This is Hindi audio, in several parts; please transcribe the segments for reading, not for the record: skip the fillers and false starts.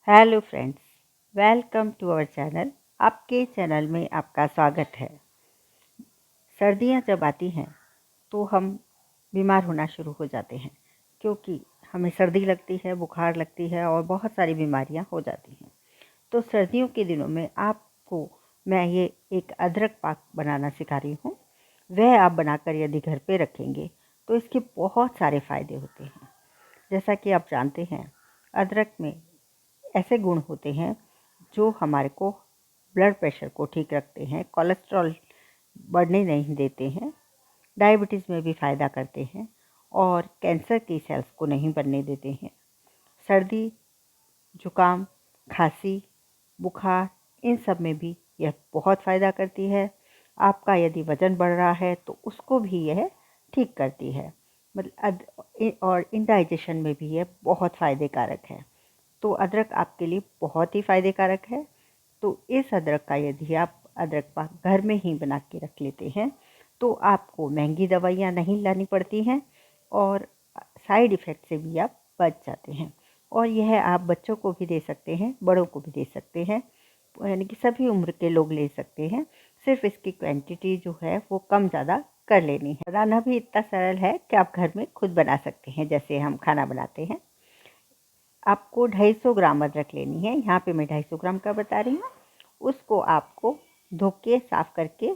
Hello friends, welcome to our channel. आपके चैनल में आपका स्वागत है। सर्दियां जब आती हैं तो हम बीमार होना शुरू हो जाते हैं, क्योंकि हमें सर्दी लगती है, बुखार लगती है और बहुत सारी बीमारियां हो जाती हैं। तो सर्दियों के दिनों में आपको मैं ये एक अदरक पाक बनाना सिखा रही हूँ। वह आप बनाकर यदि घर पे रखेंगे तो इसके बहुत सारे फ़ायदे होते हैं। जैसा कि आप जानते हैं, अदरक में ऐसे गुण होते हैं जो हमारे को ब्लड प्रेशर को ठीक रखते हैं, कोलेस्ट्रॉल बढ़ने नहीं देते हैं, डायबिटीज़ में भी फ़ायदा करते हैं और कैंसर की सेल्स को नहीं बनने देते हैं। सर्दी, जुकाम, खांसी, बुखार, इन सब में भी यह बहुत फ़ायदा करती है। आपका यदि वज़न बढ़ रहा है तो उसको भी यह ठीक करती है। और इंडाइजेशन में भी यह बहुत फ़ायदे कारक है। तो अदरक आपके लिए बहुत ही फ़ायदे कारक है। तो इस अदरक का यदि आप अदरक पाक घर में ही बना के रख लेते हैं तो आपको महंगी दवाइयाँ नहीं लानी पड़ती हैं और साइड इफ़ेक्ट से भी आप बच जाते हैं। और यह आप बच्चों को भी दे सकते हैं, बड़ों को भी दे सकते हैं, यानी कि सभी उम्र के लोग ले सकते हैं। सिर्फ इसकी क्वांटिटी जो है वो कम ज़्यादा कर लेनी है। बनाना भी इतना सरल है कि आप घर में खुद बना सकते हैं, जैसे हम खाना बनाते हैं। आपको 250 ग्राम अदरक लेनी है। यहाँ पे मैं 250 ग्राम का बता रही हूँ। उसको आपको धो के साफ़ करके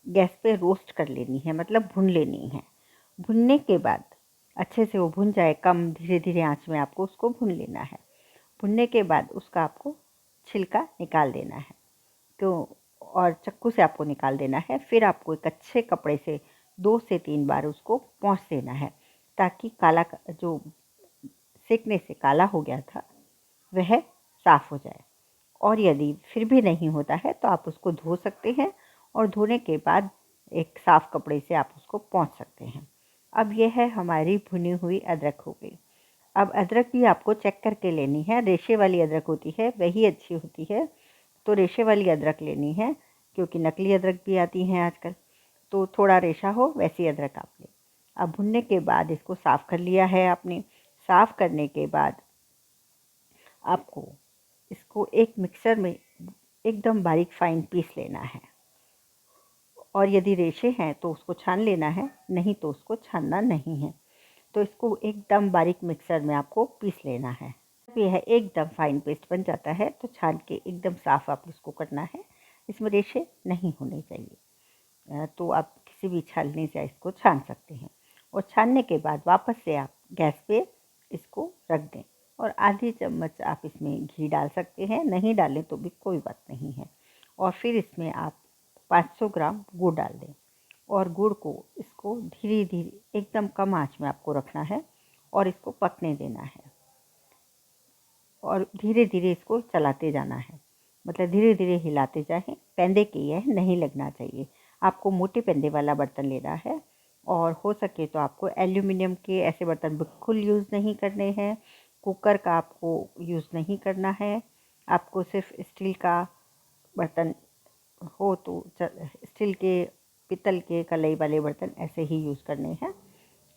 गैस पे रोस्ट कर लेनी है, मतलब भून लेनी है। भुनने के बाद अच्छे से वो भुन जाए, कम धीरे धीरे आंच में आपको उसको भून लेना है। भुनने के बाद उसका आपको छिलका निकाल देना है, तो और चक्कू से आपको निकाल देना है। फिर आपको एक अच्छे कपड़े से 2 से 3 बार उसको पोंछ देना है, ताकि काला जो सेकने से काला हो गया था वह साफ़ हो जाए। और यदि फिर भी नहीं होता है तो आप उसको धो सकते हैं और धोने के बाद एक साफ़ कपड़े से आप उसको पोंछ सकते हैं। अब यह है हमारी भुनी हुई अदरक हो गई। अब अदरक भी आपको चेक करके लेनी है। रेशे वाली अदरक होती है वही अच्छी होती है, तो रेशे वाली अदरक लेनी है, क्योंकि नकली अदरक भी आती हैं आजकल। तो थोड़ा रेशा हो वैसी अदरक आप लें। अब भुनने के बाद इसको साफ़ कर लिया है आपने। साफ़ करने के बाद आपको इसको एक मिक्सर में एकदम बारीक फाइन पीस लेना है। और यदि रेशे हैं तो उसको छान लेना है, नहीं तो उसको छानना नहीं है। तो इसको एकदम बारीक मिक्सर में आपको पीस लेना है। जब यह एकदम फाइन पेस्ट बन जाता है तो छान के एकदम साफ़ आप इसको करना है। इसमें रेशे नहीं होने चाहिए। तो आप किसी भी छाननी से इसको छान सकते हैं। और छानने के बाद वापस से आप गैस पे इसको रख दें और आधी चम्मच आप इसमें घी डाल सकते हैं, नहीं डालें तो भी कोई बात नहीं है। और फिर इसमें आप 500 ग्राम गुड़ डाल दें और गुड़ को इसको धीरे धीरे एकदम कम आंच में आपको रखना है और इसको पकने देना है। और धीरे धीरे इसको चलाते जाना है, मतलब धीरे धीरे हिलाते जाएं। पेंदे के यह नहीं लगना चाहिए। आपको मोटे पेंदे वाला बर्तन लेना है और हो सके तो आपको एल्यूमिनियम के ऐसे बर्तन बिल्कुल यूज़ नहीं करने हैं। कुकर का आपको यूज़ नहीं करना है। आपको सिर्फ स्टील का बर्तन हो तो स्टील के, पीतल के, कलई वाले बर्तन ऐसे ही यूज़ करने हैं।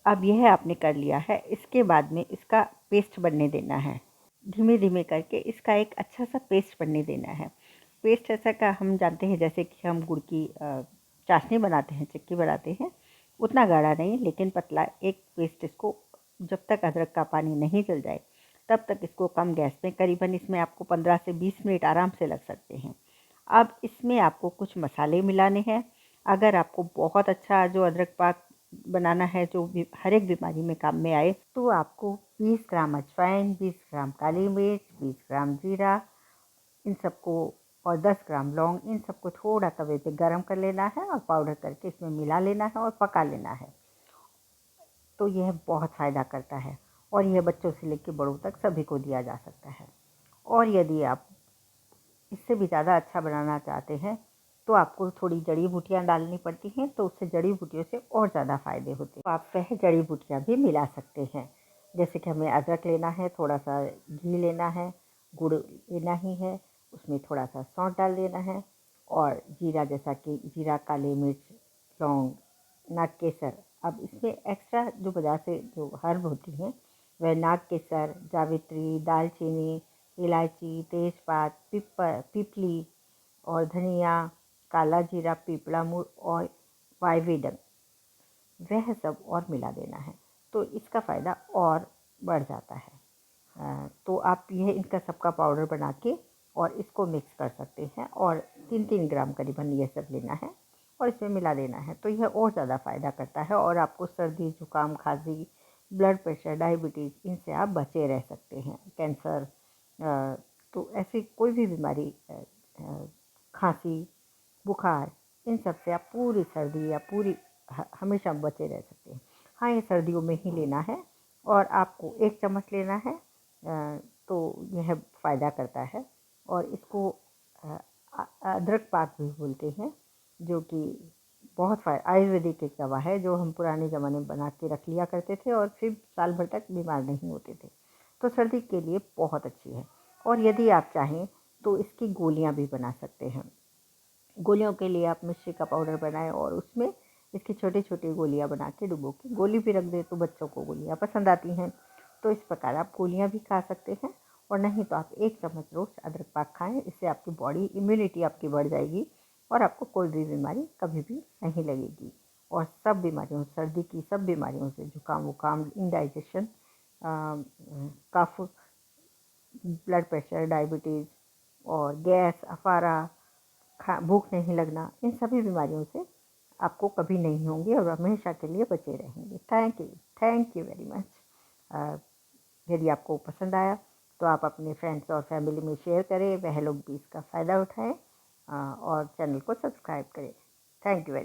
अब यह आपने कर लिया है। इसके बाद में इसका पेस्ट बनने देना है। धीमे धीमे करके इसका एक अच्छा सा पेस्ट बनने देना है। पेस्ट ऐसा का हम जानते हैं, जैसे कि हम गुड़ की चाशनी बनाते हैं, चिक्की बनाते हैं, उतना गाढ़ा नहीं लेकिन पतला एक पेस्ट। इसको जब तक अदरक का पानी नहीं जल जाए तब तक इसको कम गैस में, करीबन इसमें आपको 15 से 20 मिनट आराम से लग सकते हैं। अब इसमें आपको कुछ मसाले मिलाने हैं। अगर आपको बहुत अच्छा जो अदरक पाक बनाना है जो भी हर एक बीमारी में काम में आए, तो आपको 20 ग्राम अजवाइन, 20 ग्राम काली मिर्च, 20 ग्राम जीरा, इन सबको और 10 ग्राम लौंग, इन सबको थोड़ा तवे पे गरम कर लेना है और पाउडर करके इसमें मिला लेना है और पका लेना है। तो यह बहुत फ़ायदा करता है और यह बच्चों से लेकर बड़ों तक सभी को दिया जा सकता है। और यदि आप इससे भी ज़्यादा अच्छा बनाना चाहते हैं तो आपको थोड़ी जड़ी बूटियाँ डालनी पड़ती हैं, तो उससे जड़ी बूटियों से और ज़्यादा फ़ायदे होते हैं। तो आप वह जड़ी बूटियाँ भी मिला सकते हैं। जैसे कि हमें अदरक लेना है, थोड़ा सा घी लेना है, गुड़ लेना ही है, उसमें थोड़ा सा सौंठ डाल देना है और जीरा, जैसा कि जीरा, काली मिर्च, लौंग, नाग केसर। अब इसमें एक्स्ट्रा जो बाज़ार से जो हर्ब होती हैं वह नाग केसर, जावित्री, दालचीनी, इलायची, तेज़पात, पीपली और धनिया, काला जीरा, पीपड़ा मूल और वाइवेडंग, वह सब और मिला देना है। तो इसका फ़ायदा और बढ़ जाता है। तो आप यह इनका सबका पाउडर बना के और इसको मिक्स कर सकते हैं और 3-3 ग्राम करीबन ये सब लेना है और इसमें मिला देना है। तो यह और ज़्यादा फ़ायदा करता है और आपको सर्दी, जुकाम, खांसी, ब्लड प्रेशर, डायबिटीज़, इनसे आप बचे रह सकते हैं। कैंसर, तो ऐसी कोई भी बीमारी, खांसी, बुखार, इन सब से आप पूरी सर्दी या पूरी हमेशा बचे रह सकते हैं। हाँ, ये सर्दियों में ही लेना है और आपको 1 चम्मच लेना है। तो यह फ़ायदा करता है और इसको अदरक पाक भी बोलते हैं, जो कि बहुत आयुर्वेदिक एक दवा है जो हम पुराने ज़माने में बना के रख लिया करते थे और फिर साल भर तक बीमार नहीं होते थे। तो सर्दी के लिए बहुत अच्छी है। और यदि आप चाहें तो इसकी गोलियां भी बना सकते हैं। गोलियों के लिए आप मिश्री का पाउडर बनाएं और उसमें इसकी छोटी छोटी गोलियां बना के डुबो के गोली भी रख दें, तो बच्चों को गोलियां पसंद आती हैं। तो इस प्रकार आप गोलियां भी खा सकते हैं और नहीं तो आप 1 चम्मच रोज़ अदरक पाक खाएं। इससे आपकी बॉडी इम्यूनिटी आपकी बढ़ जाएगी और आपको कोई भी बीमारी कभी भी नहीं लगेगी। और सब बीमारियों, सर्दी की सब बीमारियों से, जुकाम वुकाम, इंडाइजेशन, कफ, ब्लड प्रेशर, डायबिटीज़ और गैस, अफारा, भूख नहीं लगना, इन सभी बीमारियों से आपको कभी नहीं होंगी और हमेशा के लिए बचे रहेंगे। Thank you very much. यदि आपको पसंद आया तो आप अपने फ्रेंड्स और फैमिली में शेयर करें, वह लोग भी इसका फ़ायदा उठाएं और चैनल को सब्सक्राइब करें। Thank you very